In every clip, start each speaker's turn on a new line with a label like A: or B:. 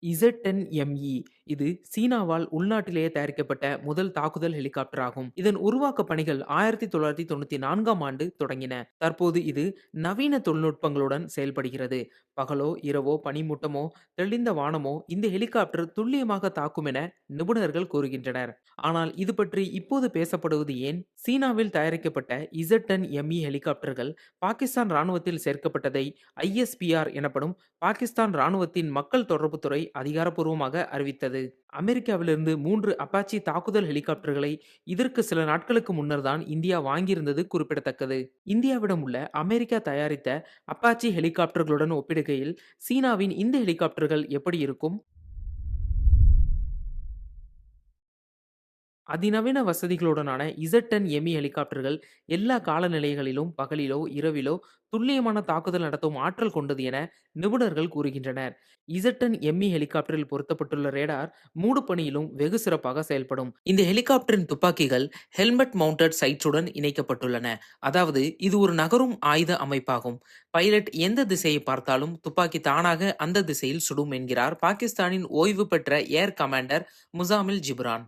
A: Z10ME இது சீனாவால் உள்நாட்டிலேயே தயாரிக்கப்பட்ட முதல் தாக்குதல் ஹெலிகாப்டர் ஆகும். இதன் உருவாக்க பணிகள் 1994ஆம் ஆண்டு தொடங்கின. தற்போது இது நவீன தொழில்நுட்பங்களுடன் செயல்படுகிறது. பகலோ, இரவோ, பனிமூட்டமோ, தெளிந்த வானமோ இந்த ஹெலிகாப்டர் துல்லியமாக தாக்கும் என நிபுணர்கள் கூறுகின்றனர். ஆனால் இது பற்றி இப்போது பேசப்படுவது ஏன்? சீனாவில் தயாரிக்கப்பட்ட Z10ME ஹெலிகாப்டர்கள் பாகிஸ்தான் ராணுவத்தில் சேர்க்கப்பட்டதை ISPR எனப்படும் பாகிஸ்தான் ராணுவத்தின் மக்கள் தொடர்புத்துறை அதிகாரப்பூர்வமாக அறிவித்தது. அமெரிக்காவிலிருந்து 3 அப்பாச்சி தாக்குதல் ஹெலிகாப்டர்களை இதற்கு சில நாட்களுக்கு முன்னர் தான் இந்தியா வாங்கியிருந்தது குறிப்பிடத்தக்கது. இந்தியாவிடம் உள்ள அமெரிக்கா தயாரித்த அப்பாச்சி ஹெலிகாப்டர்களுடன் ஒப்பிடுகையில் சீனாவின் இந்த ஹெலிகாப்டர்கள் எப்படி இருக்கும்? அதிநவீன வசதிகளுடனான Z10ME ஹெலிகாப்டர்கள் எல்லா காலநிலைகளிலும் பகலிலோ, இரவிலோ துல்லியமான தாக்குதல் நடத்தும் ஆற்றல் கொண்டது என நிபுணர்கள் கூறுகின்றனர். Z10ME ஹெலிகாப்டரில் பொருத்தப்பட்டுள்ள ரேடார் மூடுபனியிலும் வெகு சிறப்பாக செயல்படும். இந்த ஹெலிகாப்டரின் துப்பாக்கிகள் ஹெல்மெட் மவுண்டட் சைட்ஸுடன் இணைக்கப்பட்டுள்ளன. அதாவது இது ஒரு நகரும் ஆயுத அமைப்பாகும். பைலட் எந்த திசையை பார்த்தாலும் துப்பாக்கி தானாக அந்த திசையில் சுடும் என்கிறார் பாகிஸ்தானின் ஓய்வு பெற்ற air commander Muzammil Jibran.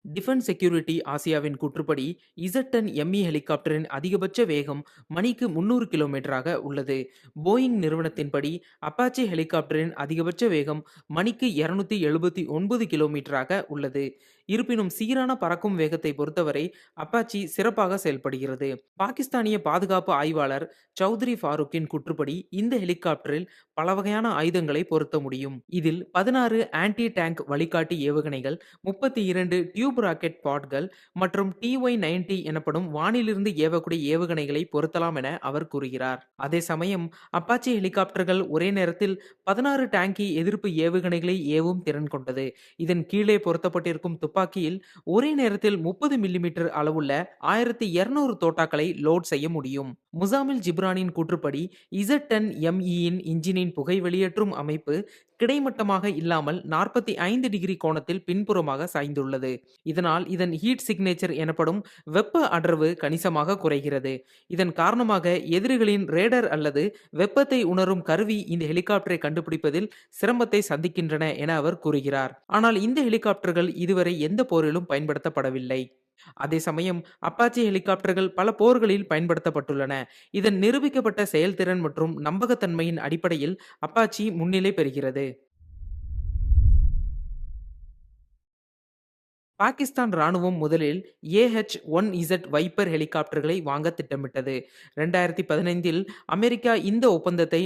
A: Defence security ஆசியாவின் கூற்றுப்படி Z10ME ஹெலிகாப்டரின் அதிகபட்ச வேகம் மணிக்கு 300 கிலோமீட்டராக உள்ளது. போயிங் நிறுவனத்தின்படி அப்பாச்சி ஹெலிகாப்டரின் அதிகபட்ச வேகம் மணிக்கு 279 கிலோமீட்டராக உள்ளது. இருப்பினும் சீரான பறக்கும் வேகத்தை பொறுத்தவரை அப்பாச்சி சிறப்பாக செயல்படுகிறது. பாகிஸ்தானிய பாதுகாப்பு ஆய்வாளர் சௌத்ரி ஃபாரூக்கின் கூற்றுப்படி இந்த ஹெலிகாப்டரில் பல வகையான ஆயுதங்களை பொருத்த முடியும். இதில் 16 ஆன்டி டேங்க் வழிகாட்டி ஏவுகணைகள், 32 டியூப் ராக்கெட் பாட்கள் மற்றும் TY-90 எனப்படும் வானிலிருந்து ஏவக்கூடிய ஏவுகணைகளை பொருத்தலாம் என அவர் கூறுகிறார். அதே சமயம் அப்பாச்சி ஹெலிகாப்டர்கள் ஒரே நேரத்தில் 16 டேங்கி எதிர்ப்பு ஏவுகணைகளை ஏவும் திறன் கொண்டது. இதன் கீழே பொருத்தப்பட்டிருக்கும் துப்பாக்கியில் ஒரே நேரத்தில் 30 மில்லிமீட்டர் அளவுள்ள 1200 தோட்டாக்களை லோட் செய்ய முடியும். முசாமில் ஜிப்ரானின் கூற்றுப்படி Z10ME-யின் இன்ஜினின் புகை வெளியேற்றும் அமைப்பு கிடைமட்டமாக இல்லாமல் 45 டிகிரி கோணத்தில் பின்புறமாக சாய்ந்துள்ளது. இதனால் இதன் ஹீட் சிக்னேச்சர் எனப்படும் வெப்ப அடர்வு கணிசமாக குறைகிறது. இதன் காரணமாக எதிரிகளின் ரேடர் அல்லது வெப்பத்தை உணரும் கருவி இந்த ஹெலிகாப்டரை கண்டுபிடிப்பதில் சிரமத்தை சந்திக்கின்றன என அவர் கூறுகிறார். ஆனால் இந்த ஹெலிகாப்டர்கள் இதுவரை எந்த போரிலும் பயன்படுத்தப்படவில்லை. அதே சமயம் அப்பாச்சி ஹெலிகாப்டர்கள் பல போர்களில் பயன்படுத்தப்பட்டுள்ளன. இதன் நிரூபிக்கப்பட்ட செயல்திறன் மற்றும் நம்பகத்தன்மையின் அடிப்படையில் அப்பாச்சி முன்னிலை பெறுகிறது. பாகிஸ்தான் ராணுவம் முதலில் AH-1Z வைப்பர் ஹெலிகாப்டர்களை வாங்க திட்டமிட்டது. 2015இல் அமெரிக்கா இந்த ஒப்பந்தத்தை